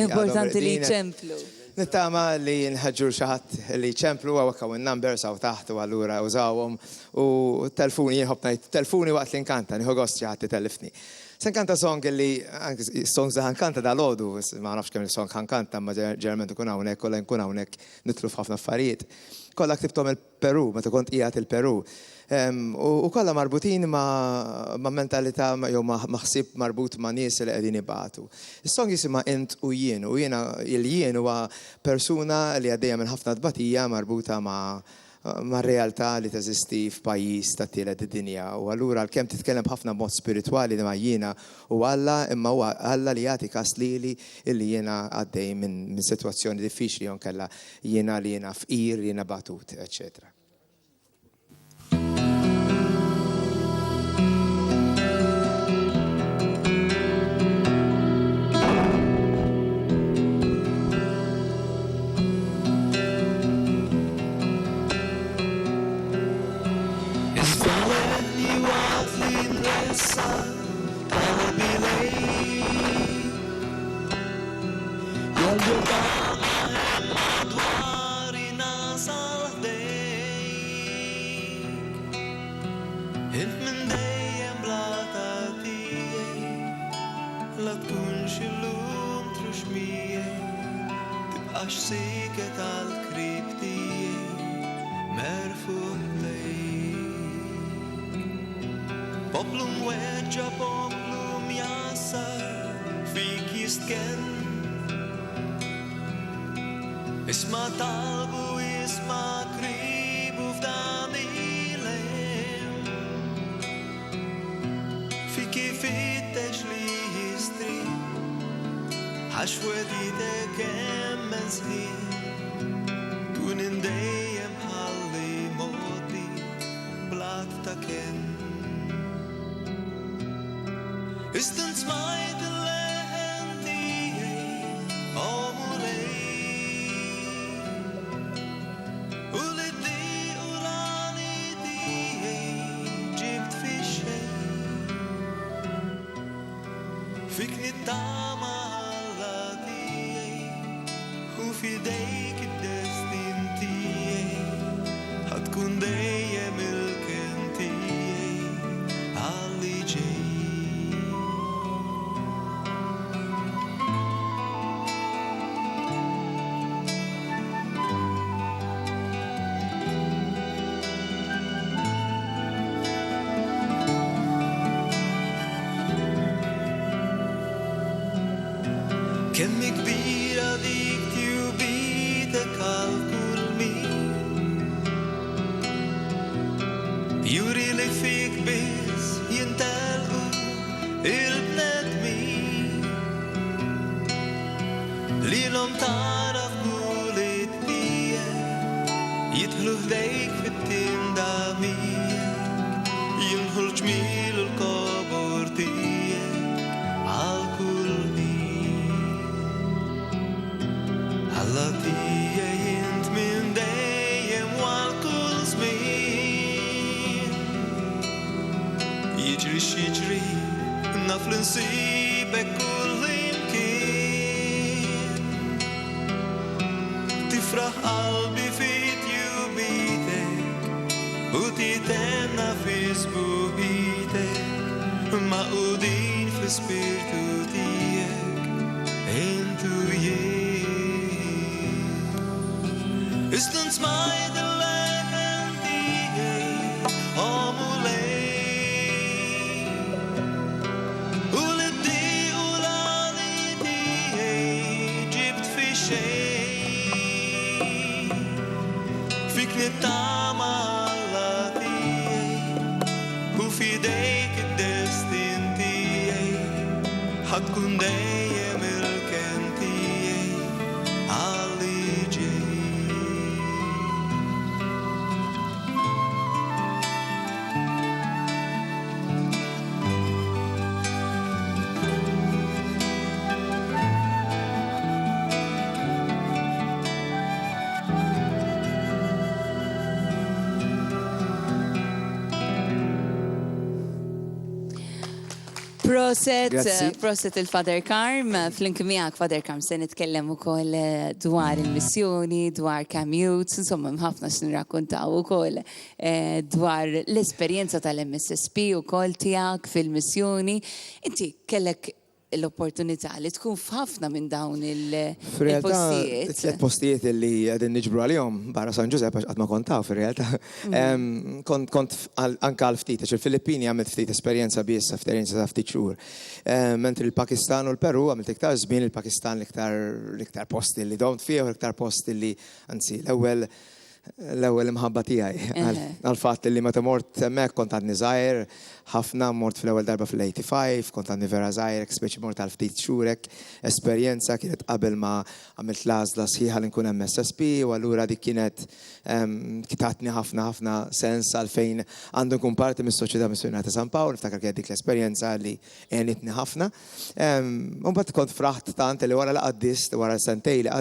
Importanti li ċemplu. Nittama li nħagġur xaħat li ċemplu għawak għaw il-numbers għaw taħtu għallura użawom u telefoni jinħobna telefoni waqt li nkanta, nħogost xaħat telefni. Sen kanta song li, song zaħan kanta dal-ħodu, ma nafx kemm il-song ħan kanta, ma ġerment kun hawnhekk, kollha nkun hawnhekk nitlu f'ħafna affarijiet. Kollha ktibtom il-Peru, meta kont qiegħed il-Peru. U kollha marbutin ma' mentalità jew ma' ħsieb marbut ma' nies li qegħdin ibatu. Is-song jisimha Int u jien, u jiena il-jien huwa persuna li għaddejja minn ħafna tbatija marbuta ma' realtà li teżisti f'pajjiż ta' tielet id-dinja. U allura l-kemm titkellem ħafna mod spiritwali ma' jiena u Alla, imma huwa Alla li jagħti każ lili illi jiena għaddej minn sitwazzjoni diffiċli jew nkella jiena li jiena fqir, jiena batut, eċċetera. Poplum weġġa, poplum jassar, fik jistken. Isma talbu, isma kribu f'dan il-lem. Fik jifittex li jistri, ħaxweditek emmen sħin. Kun indejjem ħalli modi, blat ta' ken. Istant smajt il-leħen tijaj, omulej. U li-di u l-għani tijaj, ġibt fi xej. Fik nittama Alla tijaj, u fidejk id-destin tijaj, ħatkun dejjem il-ken tijaj, għalli ġej. Kemm kbira dik tjubitek għal kull min. Juri li fik biss jintelqu il-bnedmin. Lilhom taraf kull it-tiegħek, jidħlu f'dejk fit-tinda miegħek, jimħu l-ġmiel u l-kobor tiegħek għal kull min. Alla tijaj jint min dejjem wal kull żmien. Jiġri x'jiġri, naf li nsibek kull imkien. Tifraħ qalbi fit jubitek u titenna fi sbuħitek, maqudin fl-ispirtu tijek, intu jien. Istant smajt il-leħen tijaj, omulej. U li-di u l-għani tijaj, ġibt fi xej. Fik nittama Alla tijaj, u fidejk id-destin tijaj, ħatkun dejjem il-ken tijaj, għalli ġej. Proset, Grazzi. proset il-Father Karm, fl-imkien miegħek Father Karm se nitkellem ukoll dwar il-missjoni, dwar Camp Youth, insomma ħafna x'nirrakkuntaw ukoll dwar l-esperjenza tal-MSSP ukoll tiegħek fil-missjoni. Inti kellek l-opportunità li tkun f'ħafna minn dawn il-postijiet. Tliet postijiet li għedin niġbru għal-jom barra San Giuseppe għad ma kontaw fil-realtà. Kont anka għal-ftit, il-Filippini għamilt ftit esperienza bis, esperienza ta' ftit xhur. Mentri il-Pakistan u l-Peru għamilt iktar żmien il-Pakistan l-iktar posti li don't fih, l-iktar posti li, anzi, l-ewwel imħabba tiegħi għal-fatt li meta mort hemmhekk kont għadni żgħir, ħafna mort fl-ewwel darba fil-85, kont għadni vera żgħir, speċi mort għal ftit xhurek, esperjenza kienet qabel ma għamilt l-għażla sħiħa li nkun MSSP u allura dik kienet kitatni ħafna sens għalfejn għandu nkun parti mis-Soċjetà Missjonarja ta' San Pawl, niftakar kienet dik l-esperjenza li għenitni ħafna. Mbagħad kont fraħt tant li wara li qaddist, wara sentej li